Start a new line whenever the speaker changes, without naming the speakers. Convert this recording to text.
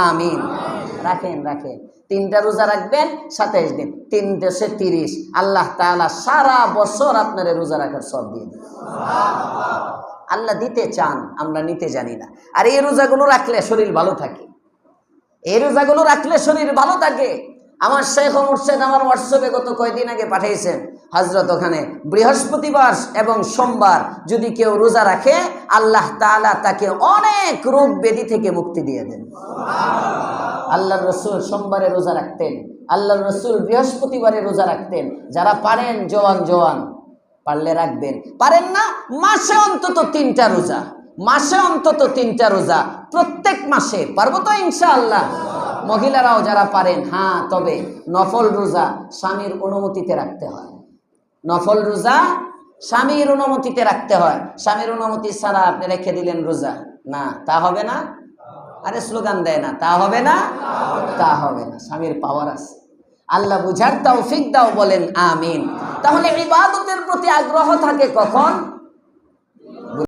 আমিন। রাখেন রাখেন, 3টা রোজা রাখবেন 27 দিন, 3 দেশে 30। আল্লাহ তাআলা সারা বছর আপনারে রোজা রাখার সওয়াব দিয়ে দিবেন। আল্লাহ দিতে চান, আমরা নিতে জানি না। আর এই রোজাগুলো রাখলে শরীর ভালো থাকে, এই রোজাগুলো রাখলে শরীর ভালো থাকে। আমার শেখ ও মুর্শেদ আমার হোয়াটসঅ্যাপে গত কয়েকদিন আগে পাঠিয়েছেন, হযরত ওখানে বৃহস্পতিবার এবং সোমবার যদি কেউ রোজা রাখে, আল্লাহ তাআলা তাকে অনেক রোগ ব্যাধি থেকে মুক্তি দিয়ে দেন। আল্লাহর রাসূল সোমবারে রোজা রাখতেন, আল্লাহর রাসূল বৃহস্পতিবারে রোজা রাখতেন। যারা পারেন জওয়ান পারলে রাখবেন, পারেন না মাসে অন্তত 3টা রোজা, মাসে অন্তত 3টা রোজা, প্রত্যেক মাসে। পারবো তো ইনশাআল্লাহ? মহিলারাও যারা পারেন, হ্যাঁ, তবে নফল রোজা স্বামীর অনুমতিতে রাখতে হয়। নফল রোজা স্বামীর অনুমতিতে রাখতে হয়। স্বামীর অনুমতি ছাড়া আপনি রেখে দিলেন রোজা, না, তা হবে না। আরে স্লোগান দেয় না, তা হবে না, তা হবে না। স্বামীর পাওয়ার আছে। আল্লাহ বুঝার তৌফিক দাও, বলেন আমিন। তাহলে ইবাদতের প্রতি আগ্রহ থাকে কখন?